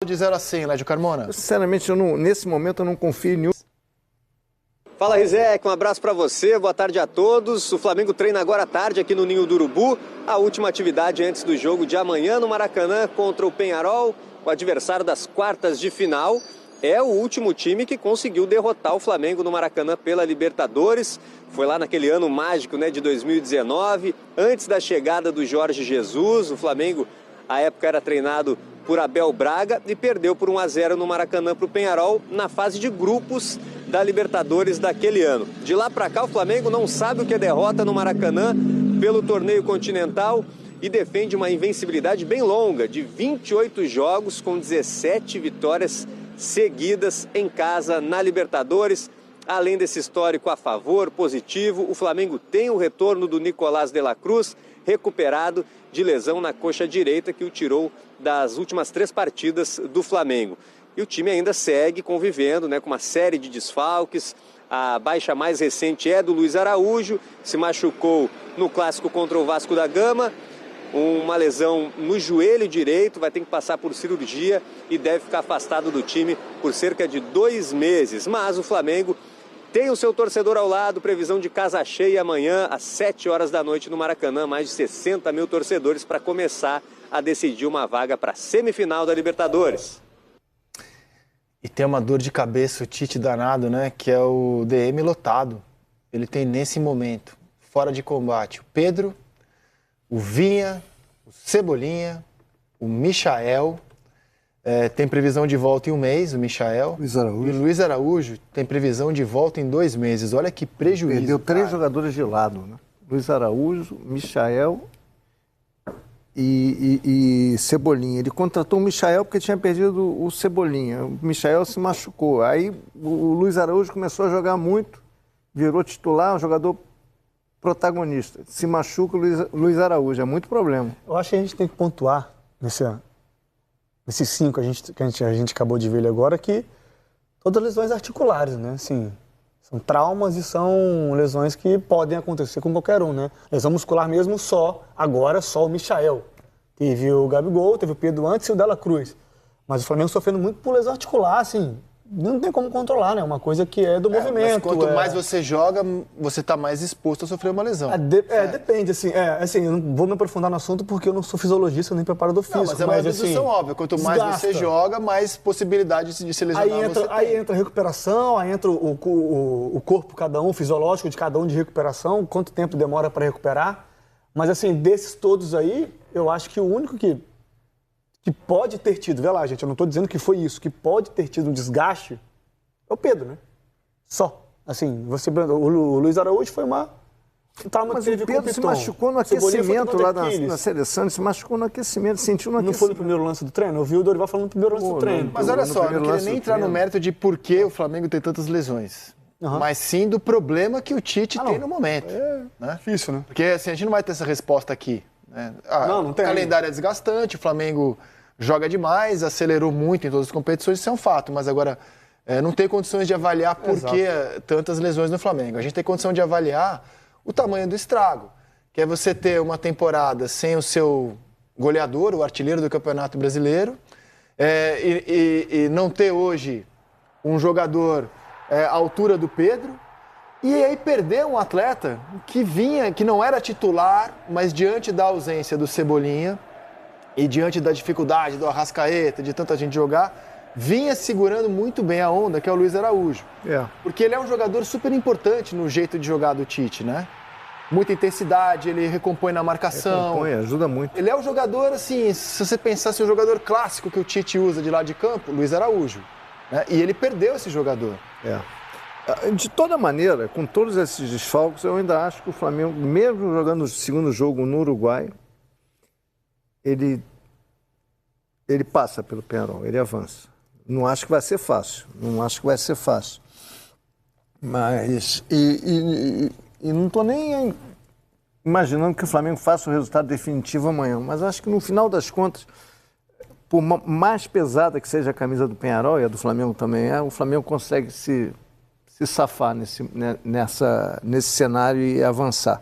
De 0 a 100, Lédio Carmona. Sinceramente, nesse momento eu não confio em nenhum. Fala, Rizek, um abraço para você, boa tarde a todos. O Flamengo treina agora à tarde aqui no Ninho do Urubu. A última atividade antes do jogo de amanhã no Maracanã contra o Peñarol, o adversário das quartas de final. É o último time que conseguiu derrotar o Flamengo no Maracanã pela Libertadores. Foi lá naquele ano mágico, né, de 2019, antes da chegada do Jorge Jesus. O Flamengo, à época, era treinado por Abel Braga e perdeu por 1-0 no Maracanã para o Peñarol na fase de grupos da Libertadores daquele ano. De lá para cá, o Flamengo não sabe o que é derrota no Maracanã pelo torneio continental e defende uma invencibilidade bem longa, de 28 jogos com 17 vitórias seguidas em casa na Libertadores. Além desse histórico a favor, positivo, o Flamengo tem o retorno do Nicolás de la Cruz, recuperado de lesão na coxa direita que o tirou das últimas 3 partidas do Flamengo. E o time ainda segue convivendo, né, com uma série de desfalques. A baixa mais recente é do Luiz Araújo, se machucou no clássico contra o Vasco da Gama. Uma lesão no joelho direito, vai ter que passar por cirurgia e deve ficar afastado do time por cerca de 2 meses. Mas o Flamengo tem o seu torcedor ao lado, previsão de casa cheia amanhã às 7 horas da noite no Maracanã, mais de 60 mil torcedores para começar a decidir uma vaga para a semifinal da Libertadores. E tem uma dor de cabeça, o Tite danado, né, que é o DM lotado. Ele tem nesse momento, fora de combate, o Pedro, o Vinha, o Cebolinha, o Michael, tem previsão de volta em 1 mês, o Michael. Luiz Araújo. E o Luiz Araújo tem previsão de volta em 2 meses. Olha que prejuízo. Perdeu 3 jogadores de lado, né? Luiz Araújo, Michael e Cebolinha. Ele contratou o Michael porque tinha perdido o Cebolinha. O Michael se machucou. Aí o Luiz Araújo começou a jogar muito, virou titular, um jogador protagonista. Se machuca o Luiz Araújo, é muito problema. Eu acho que a gente tem que pontuar nesses 5 que a gente acabou de ver ele agora, que todas lesões articulares, né? Assim, são traumas e são lesões que podem acontecer com qualquer um, né? Lesão muscular mesmo agora só o Michael. Teve o Gabigol, teve o Pedro antes e o Dela Cruz. Mas o Flamengo sofrendo muito por lesão articular, assim, não tem como controlar, né? Uma coisa que é do movimento. Mas quanto mais você joga, você está mais exposto a sofrer uma lesão. Depende, assim, eu não vou me aprofundar no assunto porque eu não sou fisiologista nem preparador físico. Não, mas é uma dedução óbvia. Quanto mais você joga, mais possibilidade de se lesionar aí entra a recuperação, aí entra o corpo cada um, fisiológico de cada um de recuperação, quanto tempo demora para recuperar. Mas, assim, desses todos aí, eu acho que o único que pode ter tido, vê lá, gente, eu não estou dizendo que foi isso, que pode ter tido um desgaste, é o Pedro, né? Só. Assim, o Luiz Araújo foi uma trauma mas que teve o Pedro se machucou no aquecimento lá na seleção, ele se machucou no aquecimento, sentiu no aquecimento. Não foi no primeiro lance do treino? Eu vi o Dorival falando no primeiro lance do treino. Mas olha só, eu não queria nem entrar no mérito de por que o Flamengo tem tantas lesões. Mas sim do problema que o Tite tem no momento. Né? Difícil, né? Porque assim, a gente não vai ter essa resposta aqui. Né? Não tem. O calendário é desgastante, o Flamengo joga demais, acelerou muito em todas as competições, isso é um fato, mas agora não tem condições de avaliar por que tantas lesões no Flamengo. A gente tem condição de avaliar o tamanho do estrago, que é você ter uma temporada sem o seu goleador, o artilheiro do Campeonato Brasileiro, e não ter hoje um jogador à altura do Pedro, e aí perder um atleta que não era titular, mas diante da ausência do Cebolinha, e diante da dificuldade do Arrascaeta, de tanta gente jogar, vinha segurando muito bem a onda, que é o Luiz Araújo. Porque ele é um jogador super importante no jeito de jogar do Tite, né? Muita intensidade, ele recompõe na marcação. Recompõe, ajuda muito. Ele é um jogador, assim, se você pensasse um jogador clássico que o Tite usa de lado de campo, Luiz Araújo. Né? E ele perdeu esse jogador. De toda maneira, com todos esses desfalques, eu ainda acho que o Flamengo, mesmo jogando o segundo jogo no Uruguai, ele passa pelo Peñarol, ele avança. Não acho que vai ser fácil, Mas, não estou nem imaginando que o Flamengo faça o resultado definitivo amanhã, mas acho que no final das contas, por mais pesada que seja a camisa do Peñarol, e a do Flamengo também o Flamengo consegue se safar nesse cenário e avançar.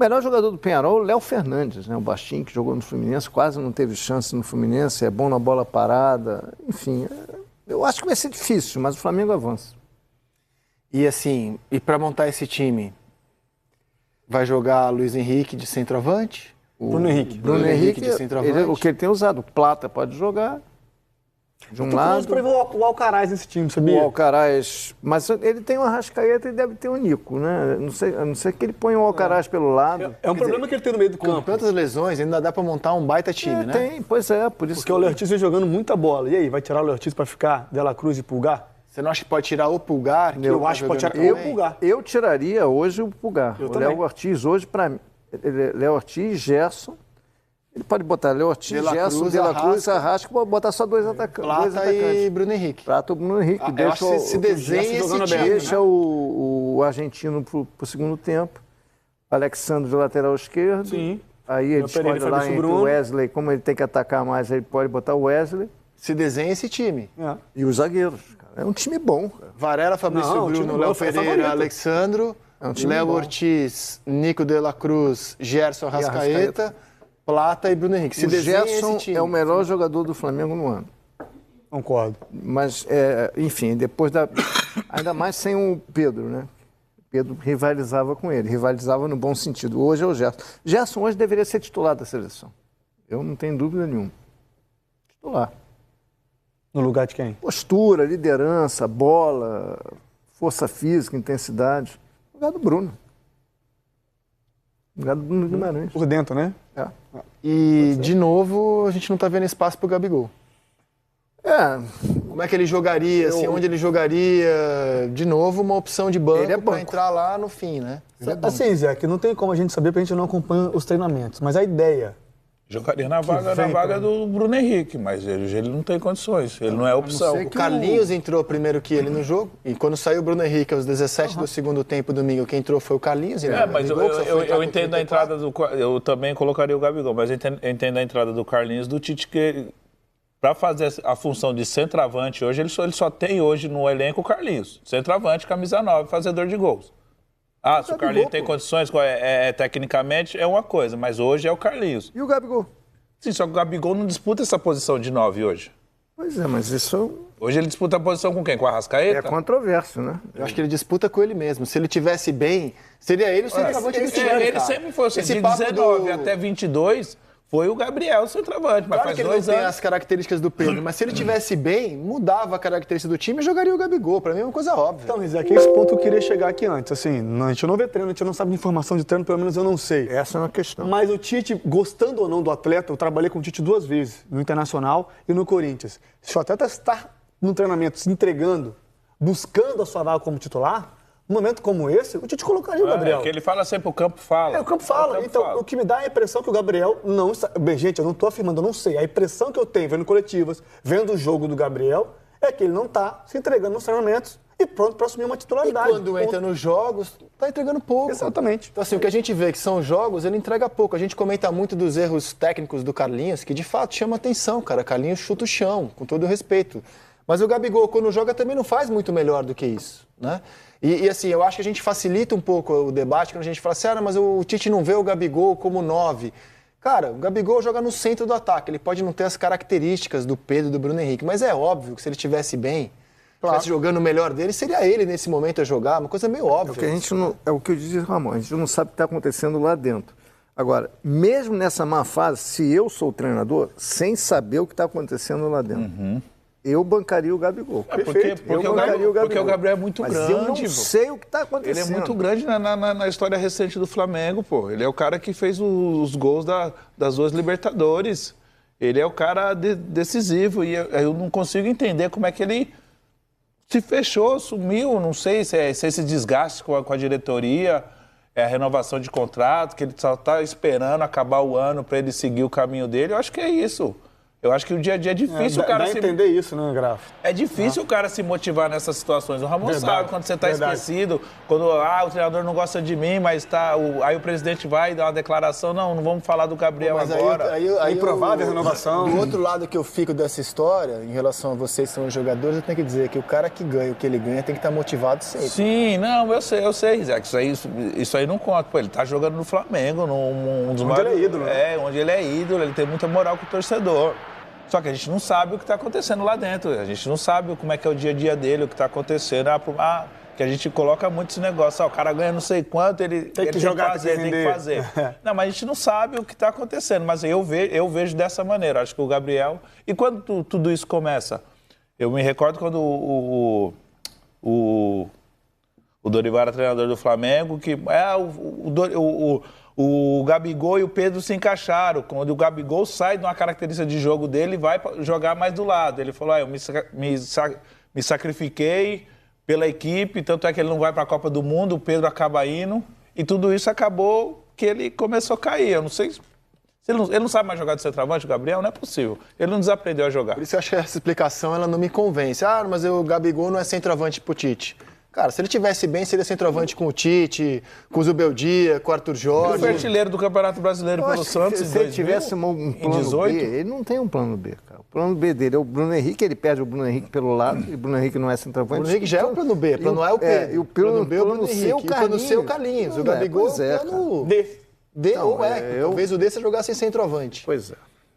melhor jogador do Peñarol é o Léo Fernandes, né? O baixinho que jogou no Fluminense, quase não teve chance no Fluminense, é bom na bola parada, enfim. Eu acho que vai ser difícil, mas o Flamengo avança. E assim, para montar esse time, vai jogar Luiz Henrique de centroavante? Bruno Henrique. Bruno Henrique de centroavante. O que ele tem usado, o Plata pode jogar. De um lado. Para ver o Alcaraz nesse time, sabia? O Alcaraz. Mas ele tem o Arrascaeta e deve ter o Nico, né? A não ser que ele ponha o Alcaraz pelo lado. É um problema que ele tem no meio do campo. Com tantas lesões, ainda dá para montar um baita time, né? Tem, pois é, por isso. Porque o Léo Ortiz vem jogando muita bola. E aí, vai tirar o Léo Ortiz para ficar De La Cruz e Pulgar? Você não acha que pode tirar o Pulgar? Eu acho que pode tirar o Pulgar. Eu tiraria hoje o Pulgar. O Léo Ortiz hoje, para mim, Léo Ortiz, Gerson. Ele pode botar Léo Ortiz, Gerson, De La Cruz, Arrasca, pode botar só dois atacantes. Plata e Bruno Henrique. Plata e Bruno Henrique. Deixa se desenha esse time. Deixa o argentino pro segundo tempo. Alexandre de lateral esquerdo. Sim. Aí ele escolhe lá entre o Wesley. Como ele tem que atacar mais, ele pode botar o Wesley. Se desenha esse time. E os zagueiros. Cara. É um time bom. Cara. Varela, Fabrício Bruno, Léo Pereira, Alexandro, Léo Ortiz, Nico De La Cruz, Gerson Arrascaeta, Plata e Bruno Henrique. Se o Gerson esse time. É o melhor jogador do Flamengo no ano. Concordo. Mas, enfim, depois ainda mais sem o Pedro, né? O Pedro rivalizava com ele, rivalizava no bom sentido. Hoje é o Gerson. Gerson hoje deveria ser titular da seleção. Eu não tenho dúvida nenhuma. Titular. No lugar de quem? Postura, liderança, bola, força física, intensidade. No lugar do Bruno. No lugar do Bruno Guimarães. Por dentro, né? E, de novo, a gente não está vendo espaço para o Gabigol. Como é que ele jogaria, assim, onde ele jogaria? De novo, uma opção de banco para entrar lá no fim, né? Assim, Zé, que não tem como a gente saber porque a gente não acompanha os treinamentos. Mas a ideia... Jogaria na vaga do Bruno Henrique, mas ele não tem condições, ele não é opção. O Carlinhos entrou primeiro que ele no jogo, e quando saiu o Bruno Henrique aos 17 do segundo tempo, domingo, quem entrou foi o Carlinhos. Mas eu entendo a entrada do... Eu também colocaria o Gabigol, mas eu entendo a entrada do Carlinhos, do Tite, que para fazer a função de centroavante hoje, ele só tem hoje no elenco o Carlinhos. Centroavante, camisa 9, fazedor de gols. Se o Carlinhos tem condições, tecnicamente, é uma coisa, mas hoje é o Carlinhos. E o Gabigol? Sim, só que o Gabigol não disputa essa posição de 9 hoje. Pois é, mas isso... Hoje ele disputa a posição com quem? Com a Arrascaeta? É controverso, né? Eu acho que ele disputa com ele mesmo. Se ele tivesse bem, seria ele o centroavante desse time, Ele sempre foi assim, de 19 até 22... Foi o Gabriel, o centroavante, mas faz 2 anos. Ele não tem as características do Pedro, mas se ele tivesse bem, mudava a característica do time e jogaria o Gabigol. Pra mim é uma coisa óbvia. Então, Rizé, aqui é esse ponto que eu queria chegar aqui antes. Assim, a gente não vê treino, a gente não sabe de informação de treino, pelo menos eu não sei. Essa é uma questão. Mas o Tite, gostando ou não do atleta, eu trabalhei com o Tite 2 vezes, no Internacional e no Corinthians. Se o atleta está no treinamento se entregando, buscando a sua vaga como titular... Num momento como esse, o Tite colocaria o Gabriel. É que ele fala sempre, o campo fala. O campo fala. O que me dá a impressão que o Gabriel não está... Bem, gente, eu não estou afirmando, eu não sei. A impressão que eu tenho vendo coletivas, vendo o jogo do Gabriel, é que ele não está se entregando nos treinamentos e pronto para assumir uma titularidade. E quando entra nos jogos, está entregando pouco. Exatamente. Então, assim, o que a gente vê que são jogos, ele entrega pouco. A gente comenta muito dos erros técnicos do Carlinhos, que de fato chama atenção, cara. Carlinhos chuta o chão, com todo o respeito. Mas o Gabigol, quando joga, também não faz muito melhor do que isso, né? E assim, eu acho que a gente facilita um pouco o debate quando a gente fala assim, mas o Tite não vê o Gabigol como 9. Cara, o Gabigol joga no centro do ataque, ele pode não ter as características do Pedro e do Bruno Henrique, mas é óbvio que se ele estivesse bem, estivesse jogando o melhor dele, seria ele nesse momento a jogar, uma coisa meio óbvia. É o que eu disse, Ramon, a gente não sabe o que está acontecendo lá dentro. Agora, mesmo nessa má fase, se eu sou o treinador, sem saber o que está acontecendo lá dentro, eu bancaria o Gabigol. Porque o Gabriel é muito grande. Eu não sei o que está acontecendo. Ele é muito grande na história recente do Flamengo, pô. Ele é o cara que fez os gols das 2 Libertadores. Ele é o cara decisivo. E eu não consigo entender como é que ele se fechou, sumiu. Não sei se é esse desgaste com a diretoria, é a renovação de contrato, que ele só está esperando acabar o ano para ele seguir o caminho dele. Eu acho que é isso. Eu acho que o dia a dia é difícil o cara se... entender isso, né, Graf? É difícil o cara se motivar nessas situações. O Ramon sabe quando você tá verdade. Esquecido, quando o treinador não gosta de mim, mas aí o presidente vai dar uma declaração, não vamos falar do Gabriel agora. Aí improvável a renovação. Do outro lado que eu fico dessa história, em relação a vocês que são os jogadores, eu tenho que dizer que o cara que ganha o que ele ganha tem que estar motivado sempre. Sim, não, eu sei, Zé, que isso aí não conta. Pô, ele tá jogando no Flamengo, um dos maiores... ele é ídolo, né? Onde ele é ídolo, ele tem muita moral com o torcedor. Só que a gente não sabe o que está acontecendo lá dentro. A gente não sabe como é que é o dia a dia dele, o que está acontecendo. Que a gente coloca muito esse negócio. O cara ganha não sei quanto, ele tem que jogar, tem que fazer. Não, mas a gente não sabe o que está acontecendo. Mas eu vejo dessa maneira. Acho que o Gabriel... E quando tudo isso começa? Eu me recordo quando o Dorival era treinador do Flamengo, que o Gabigol e o Pedro se encaixaram. Quando o Gabigol sai de uma característica de jogo dele e vai jogar mais do lado. Ele falou, eu me sacrifiquei pela equipe, tanto é que ele não vai para a Copa do Mundo, o Pedro acaba indo. E tudo isso acabou que ele começou a cair. Eu não sei... Ele não sabe mais jogar de centroavante, o Gabriel? Não é possível. Ele não desaprendeu a jogar. Por isso eu acho que essa explicação ela não me convence. Mas o Gabigol não é centroavante pro Tite. Cara, se ele tivesse bem, seria centroavante com o Tite, com o Zubeldia, com o Arthur Jorge. Ele foi artilheiro do Campeonato Brasileiro pelo Santos em 2000, se ele tivesse um plano B, ele não tem um plano B, cara. O plano B dele é o Bruno Henrique, ele perde o Bruno Henrique pelo lado, e o Bruno Henrique não é centroavante. O Bruno Henrique já é o plano B, plano A é o Pedro. E o plano B é o Bruno Henrique, e o plano C é o Carlinhos. O Gabigol é o plano D ou E. Talvez o D você jogar sem centroavante. Pois é.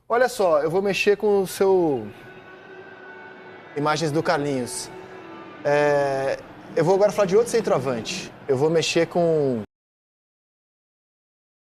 Olha só, eu vou mexer com o seu... Imagens do Carlinhos. Eu vou agora falar de outro centroavante. Eu vou mexer com